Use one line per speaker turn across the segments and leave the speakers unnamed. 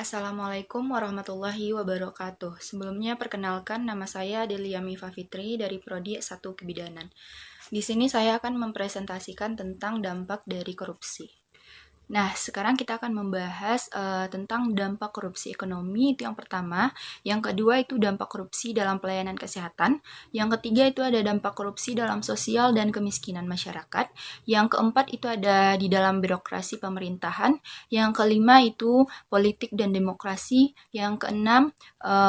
Assalamualaikum warahmatullahi wabarakatuh. Sebelumnya perkenalkan nama saya Delia Mifa Fitri dari Prodi S1 Kebidanan. Di sini saya akan mempresentasikan tentang dampak dari korupsi. Nah, sekarang kita akan membahas tentang dampak korupsi ekonomi, itu yang pertama. Yang kedua itu dampak korupsi dalam pelayanan kesehatan. Yang ketiga itu ada dampak korupsi dalam sosial dan kemiskinan masyarakat. Yang keempat itu ada di dalam birokrasi pemerintahan. Yang kelima itu politik dan demokrasi. Yang keenam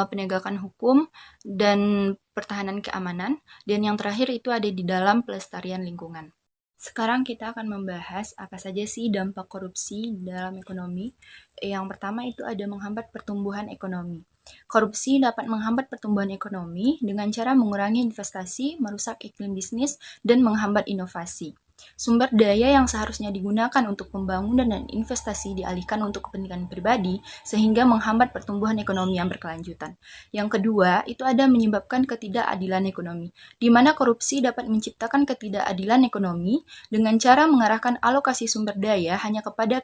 penegakan hukum dan pertahanan keamanan. Dan yang terakhir itu ada di dalam pelestarian lingkungan. Sekarang kita akan membahas apa saja sih dampak korupsi dalam ekonomi. Yang pertama itu ada menghambat pertumbuhan ekonomi. Korupsi dapat menghambat pertumbuhan ekonomi dengan cara mengurangi investasi, merusak iklim bisnis, dan menghambat inovasi. Sumber daya yang seharusnya digunakan untuk pembangunan dan investasi dialihkan untuk kepentingan pribadi sehingga menghambat pertumbuhan ekonomi yang berkelanjutan. Yang kedua, itu ada menyebabkan ketidakadilan ekonomi, di mana korupsi dapat menciptakan ketidakadilan ekonomi dengan cara mengarahkan alokasi sumber daya hanya kepada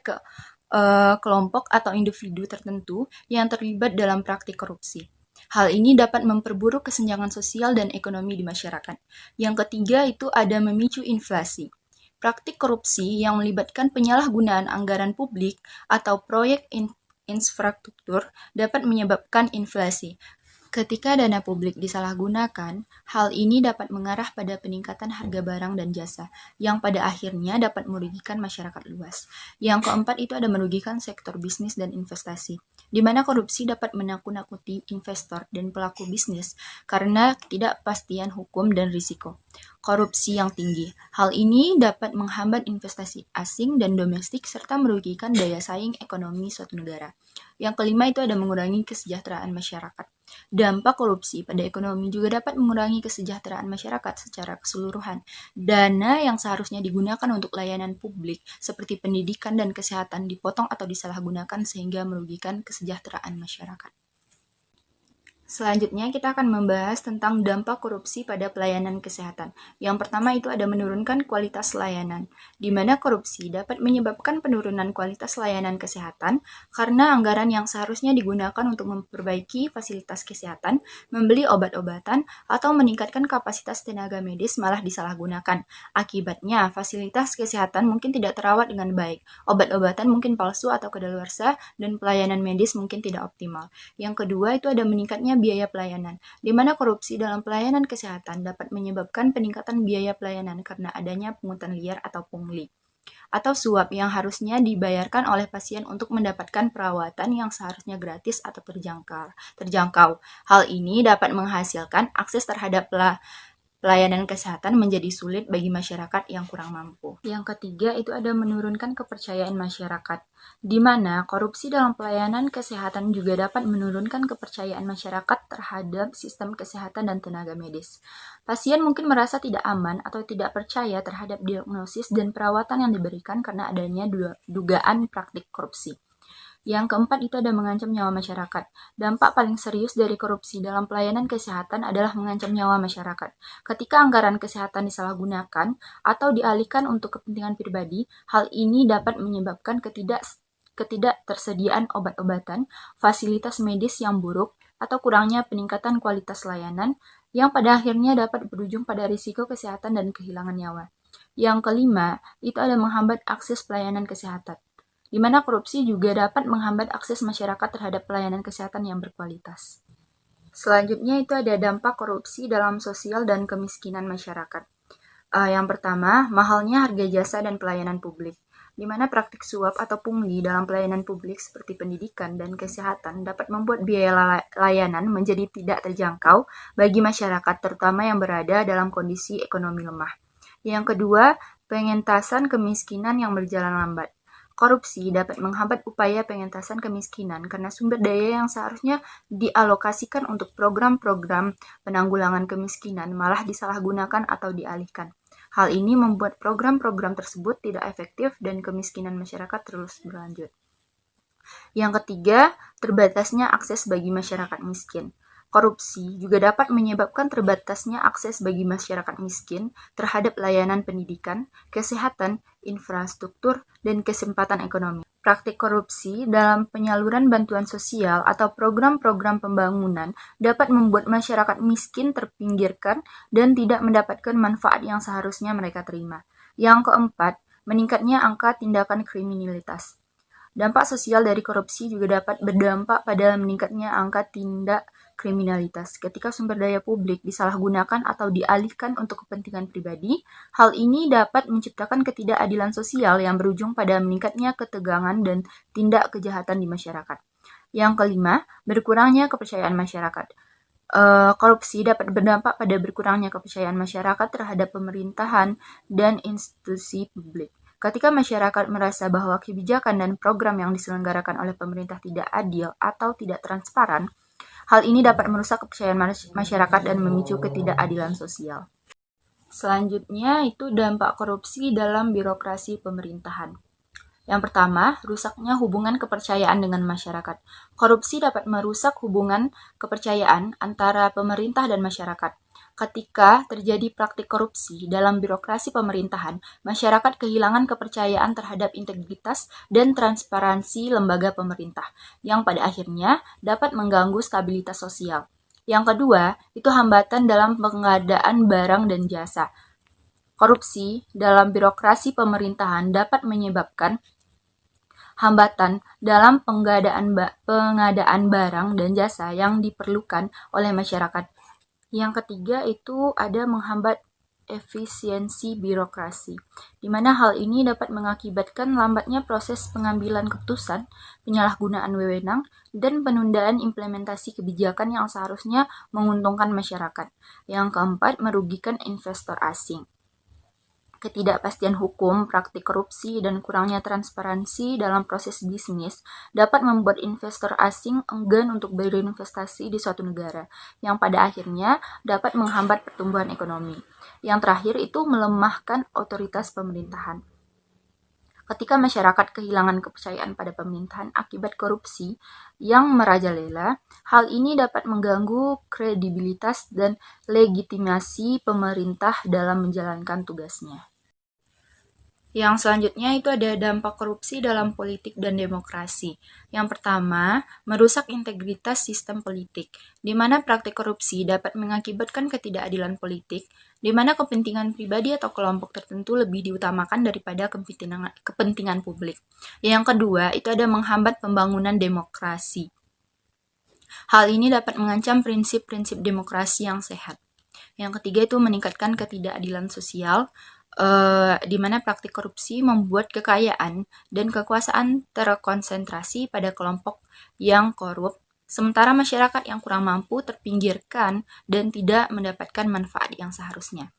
kelompok atau individu tertentu yang terlibat dalam praktik korupsi. Hal ini dapat memperburuk kesenjangan sosial dan ekonomi di masyarakat. Yang ketiga itu ada memicu inflasi. Praktik korupsi yang melibatkan penyalahgunaan anggaran publik atau proyek infrastruktur dapat menyebabkan inflasi. Ketika dana publik disalahgunakan, hal ini dapat mengarah pada peningkatan harga barang dan jasa, yang pada akhirnya dapat merugikan masyarakat luas. Yang keempat itu ada merugikan sektor bisnis dan investasi, di mana korupsi dapat menakut-nakuti investor dan pelaku bisnis karena ketidakpastian hukum dan risiko. Korupsi yang tinggi. Hal ini dapat menghambat investasi asing dan domestik serta merugikan daya saing ekonomi suatu negara. Yang kelima itu ada mengurangi kesejahteraan masyarakat. Dampak korupsi pada ekonomi juga dapat mengurangi kesejahteraan masyarakat secara keseluruhan. Dana yang seharusnya digunakan untuk layanan publik seperti pendidikan dan kesehatan dipotong atau disalahgunakan sehingga merugikan kesejahteraan masyarakat. Selanjutnya kita akan membahas tentang dampak korupsi pada pelayanan kesehatan. Yang pertama itu ada menurunkan kualitas layanan, di mana korupsi dapat menyebabkan penurunan kualitas layanan kesehatan karena anggaran yang seharusnya digunakan untuk memperbaiki fasilitas kesehatan, membeli obat-obatan, atau meningkatkan kapasitas tenaga medis malah disalahgunakan. Akibatnya, fasilitas kesehatan mungkin tidak terawat dengan baik, obat-obatan mungkin palsu atau kadaluarsa, dan pelayanan medis mungkin tidak optimal. Yang kedua itu ada meningkatnya biaya pelayanan, di mana korupsi dalam pelayanan kesehatan dapat menyebabkan peningkatan biaya pelayanan karena adanya pungutan liar atau pungli, atau suap yang harusnya dibayarkan oleh pasien untuk mendapatkan perawatan yang seharusnya gratis atau terjangkau. Hal ini dapat menghasilkan akses terhadap pelayanan kesehatan menjadi sulit bagi masyarakat yang kurang mampu. Yang ketiga itu ada menurunkan kepercayaan masyarakat, di mana korupsi dalam pelayanan kesehatan juga dapat menurunkan kepercayaan masyarakat terhadap sistem kesehatan dan tenaga medis. Pasien mungkin merasa tidak aman atau tidak percaya terhadap diagnosis dan perawatan yang diberikan karena adanya dugaan praktik korupsi. Yang keempat itu ada mengancam nyawa masyarakat. Dampak paling serius dari korupsi dalam pelayanan kesehatan adalah mengancam nyawa masyarakat. Ketika anggaran kesehatan disalahgunakan atau dialihkan untuk kepentingan pribadi, hal ini dapat menyebabkan ketidaktersediaan obat-obatan, fasilitas medis yang buruk, atau kurangnya peningkatan kualitas layanan yang pada akhirnya dapat berujung pada risiko kesehatan dan kehilangan nyawa. Yang kelima, itu ada menghambat akses pelayanan kesehatan, di mana korupsi juga dapat menghambat akses masyarakat terhadap pelayanan kesehatan yang berkualitas. Selanjutnya itu ada dampak korupsi dalam sosial dan kemiskinan masyarakat. Yang pertama, mahalnya harga jasa dan pelayanan publik, di mana praktik suap atau pungli dalam pelayanan publik seperti pendidikan dan kesehatan dapat membuat biaya layanan menjadi tidak terjangkau bagi masyarakat, terutama yang berada dalam kondisi ekonomi lemah. Yang kedua, pengentasan kemiskinan yang berjalan lambat. Korupsi dapat menghambat upaya pengentasan kemiskinan karena sumber daya yang seharusnya dialokasikan untuk program-program penanggulangan kemiskinan malah disalahgunakan atau dialihkan. Hal ini membuat program-program tersebut tidak efektif dan kemiskinan masyarakat terus berlanjut. Yang ketiga, terbatasnya akses bagi masyarakat miskin. Korupsi juga dapat menyebabkan terbatasnya akses bagi masyarakat miskin terhadap layanan pendidikan, kesehatan, infrastruktur, dan kesempatan ekonomi. Praktik korupsi dalam penyaluran bantuan sosial atau program-program pembangunan dapat membuat masyarakat miskin terpinggirkan dan tidak mendapatkan manfaat yang seharusnya mereka terima. Yang keempat, meningkatnya angka tindakan kriminalitas. Dampak sosial dari korupsi juga dapat berdampak pada meningkatnya angka tindak kriminalitas. Ketika sumber daya publik disalahgunakan atau dialihkan untuk kepentingan pribadi, hal ini dapat menciptakan ketidakadilan sosial yang berujung pada meningkatnya ketegangan dan tindak kejahatan di masyarakat. Yang kelima, berkurangnya kepercayaan masyarakat. Korupsi dapat berdampak pada berkurangnya kepercayaan masyarakat terhadap pemerintahan dan institusi publik. Ketika masyarakat merasa bahwa kebijakan dan program yang diselenggarakan oleh pemerintah tidak adil atau tidak transparan, hal ini dapat merusak kepercayaan masyarakat dan memicu ketidakadilan sosial. Selanjutnya itu dampak korupsi dalam birokrasi pemerintahan. Yang pertama, rusaknya hubungan kepercayaan dengan masyarakat. Korupsi dapat merusak hubungan kepercayaan antara pemerintah dan masyarakat. Ketika terjadi praktik korupsi dalam birokrasi pemerintahan, masyarakat kehilangan kepercayaan terhadap integritas dan transparansi lembaga pemerintah, yang pada akhirnya dapat mengganggu stabilitas sosial. Yang kedua, itu hambatan dalam pengadaan barang dan jasa. Korupsi dalam birokrasi pemerintahan dapat menyebabkan hambatan dalam pengadaan barang dan jasa yang diperlukan oleh masyarakat. Yang ketiga itu ada menghambat efisiensi birokrasi, di mana hal ini dapat mengakibatkan lambatnya proses pengambilan keputusan, penyalahgunaan wewenang, dan penundaan implementasi kebijakan yang seharusnya menguntungkan masyarakat. Yang keempat, merugikan investor asing. Ketidakpastian hukum, praktik korupsi, dan kurangnya transparansi dalam proses bisnis dapat membuat investor asing enggan untuk berinvestasi di suatu negara, yang pada akhirnya dapat menghambat pertumbuhan ekonomi. Yang terakhir itu melemahkan otoritas pemerintahan. Ketika masyarakat kehilangan kepercayaan pada pemerintahan akibat korupsi yang merajalela, hal ini dapat mengganggu kredibilitas dan legitimasi pemerintah dalam menjalankan tugasnya. Yang selanjutnya itu ada dampak korupsi dalam politik dan demokrasi. Yang pertama, merusak integritas sistem politik, di mana praktik korupsi dapat mengakibatkan ketidakadilan politik, di mana kepentingan pribadi atau kelompok tertentu lebih diutamakan daripada kepentingan publik. Yang kedua, itu ada menghambat pembangunan demokrasi. Hal ini dapat mengancam prinsip-prinsip demokrasi yang sehat. Yang ketiga itu meningkatkan ketidakadilan sosial, di mana praktik korupsi membuat kekayaan dan kekuasaan terkonsentrasi pada kelompok yang korup, sementara masyarakat yang kurang mampu terpinggirkan dan tidak mendapatkan manfaat yang seharusnya.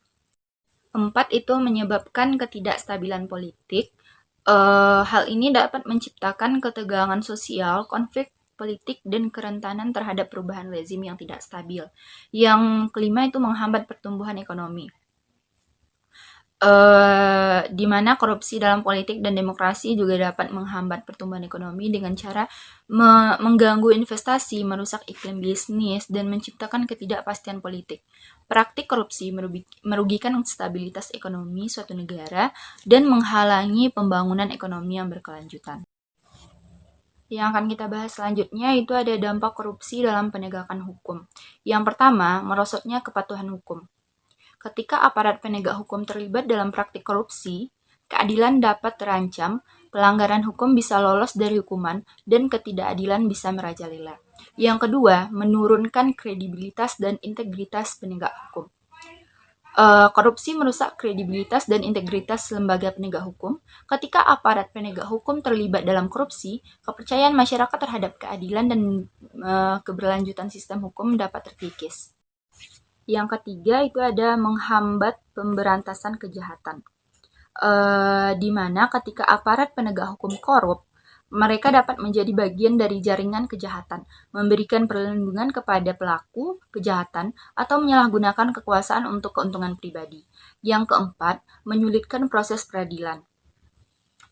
4. Itu menyebabkan ketidakstabilan politik. Hal ini dapat menciptakan ketegangan sosial, konflik politik, dan kerentanan terhadap perubahan rezim yang tidak stabil. Yang kelima itu menghambat pertumbuhan ekonomi. Di mana korupsi dalam politik dan demokrasi juga dapat menghambat pertumbuhan ekonomi dengan cara mengganggu investasi, merusak iklim bisnis, dan menciptakan ketidakpastian politik. Praktik korupsi merugikan stabilitas ekonomi suatu negara dan menghalangi pembangunan ekonomi yang berkelanjutan. Yang akan kita bahas selanjutnya itu ada dampak korupsi dalam penegakan hukum. Yang pertama, merosotnya kepatuhan hukum. Ketika aparat penegak hukum terlibat dalam praktik korupsi, keadilan dapat terancam, pelanggaran hukum bisa lolos dari hukuman, dan ketidakadilan bisa merajalela. Yang kedua, menurunkan kredibilitas dan integritas penegak hukum. Korupsi merusak kredibilitas dan integritas lembaga penegak hukum. Ketika aparat penegak hukum terlibat dalam korupsi, kepercayaan masyarakat terhadap keadilan dan keberlanjutan sistem hukum dapat terkikis. Yang ketiga itu ada menghambat pemberantasan kejahatan, di mana ketika aparat penegak hukum korup, mereka dapat menjadi bagian dari jaringan kejahatan, memberikan perlindungan kepada pelaku kejahatan, atau menyalahgunakan kekuasaan untuk keuntungan pribadi. Yang keempat, menyulitkan proses peradilan.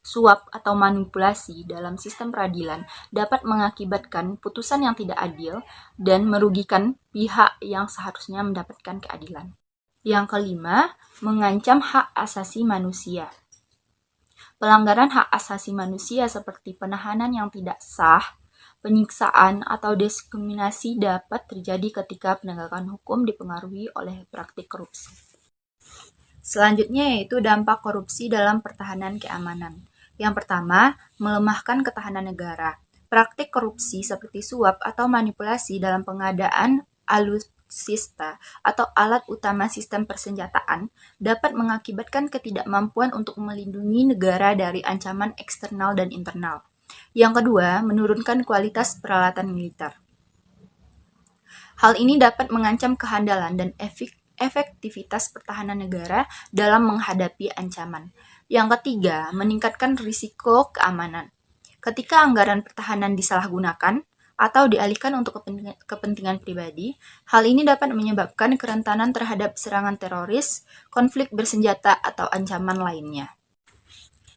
Suap atau manipulasi dalam sistem peradilan dapat mengakibatkan putusan yang tidak adil dan merugikan pihak yang seharusnya mendapatkan keadilan. Yang kelima, mengancam hak asasi manusia. Pelanggaran hak asasi manusia seperti penahanan yang tidak sah, penyiksaan, atau diskriminasi dapat terjadi ketika penegakan hukum dipengaruhi oleh praktik korupsi. Selanjutnya yaitu dampak korupsi dalam pertahanan keamanan. Yang pertama, melemahkan ketahanan negara. Praktik korupsi seperti suap atau manipulasi dalam pengadaan alutsista atau alat utama sistem persenjataan dapat mengakibatkan ketidakmampuan untuk melindungi negara dari ancaman eksternal dan internal. Yang kedua, menurunkan kualitas peralatan militer. Hal ini dapat mengancam kehandalan dan efektivitas pertahanan negara dalam menghadapi ancaman. Yang ketiga, meningkatkan risiko keamanan. Ketika anggaran pertahanan disalahgunakan atau dialihkan untuk kepentingan pribadi, hal ini dapat menyebabkan kerentanan terhadap serangan teroris, konflik bersenjata, atau ancaman lainnya.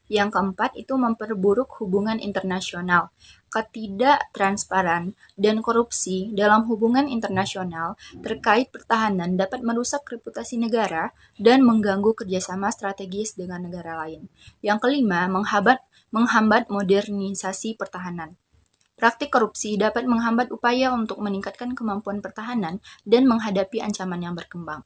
Yang keempat itu memperburuk hubungan internasional. Ketidaktransparan dan korupsi dalam hubungan internasional terkait pertahanan dapat merusak reputasi negara dan mengganggu kerjasama strategis dengan negara lain. Yang kelima, menghambat modernisasi pertahanan. Praktik korupsi dapat menghambat upaya untuk meningkatkan kemampuan pertahanan dan menghadapi ancaman yang berkembang.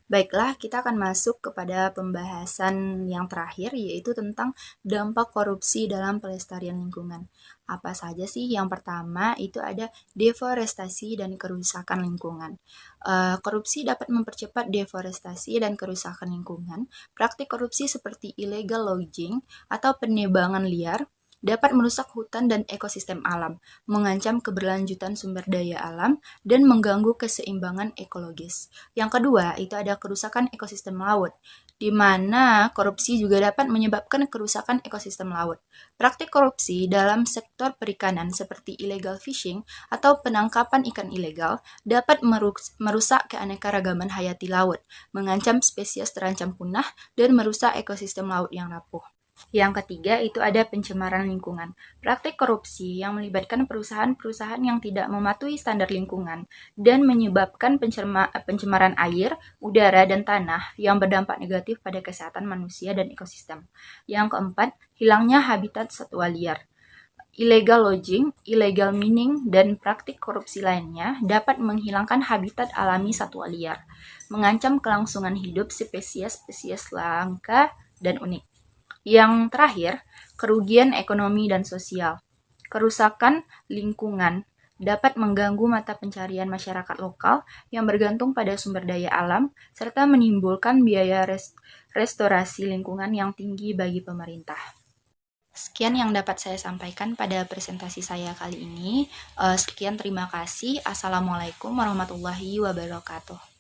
Baiklah, kita akan masuk kepada pembahasan yang terakhir, yaitu tentang dampak korupsi dalam pelestarian lingkungan. Apa saja sih? Yang pertama itu ada deforestasi dan kerusakan lingkungan. Korupsi dapat mempercepat deforestasi dan kerusakan lingkungan. Praktik korupsi seperti illegal logging atau penebangan liar dapat merusak hutan dan ekosistem alam, mengancam keberlanjutan sumber daya alam, dan mengganggu keseimbangan ekologis. Yang kedua, itu ada kerusakan ekosistem laut, di mana korupsi juga dapat menyebabkan kerusakan ekosistem laut. Praktik korupsi dalam sektor perikanan seperti illegal fishing atau penangkapan ikan ilegal dapat merusak keanekaragaman hayati laut, mengancam spesies terancam punah, dan merusak ekosistem laut yang rapuh. Yang ketiga itu ada pencemaran lingkungan. Praktik korupsi yang melibatkan perusahaan-perusahaan yang tidak mematuhi standar lingkungan dan menyebabkan pencemaran air, udara, dan tanah yang berdampak negatif pada kesehatan manusia dan ekosistem. Yang keempat, hilangnya habitat satwa liar. Illegal logging, illegal mining, dan praktik korupsi lainnya dapat menghilangkan habitat alami satwa liar, mengancam kelangsungan hidup spesies-spesies langka dan unik. Yang terakhir, kerugian ekonomi dan sosial. Kerusakan lingkungan dapat mengganggu mata pencarian masyarakat lokal yang bergantung pada sumber daya alam, serta menimbulkan biaya restorasi lingkungan yang tinggi bagi pemerintah. Sekian yang dapat saya sampaikan pada presentasi saya kali ini. Sekian, terima kasih. Assalamualaikum warahmatullahi wabarakatuh.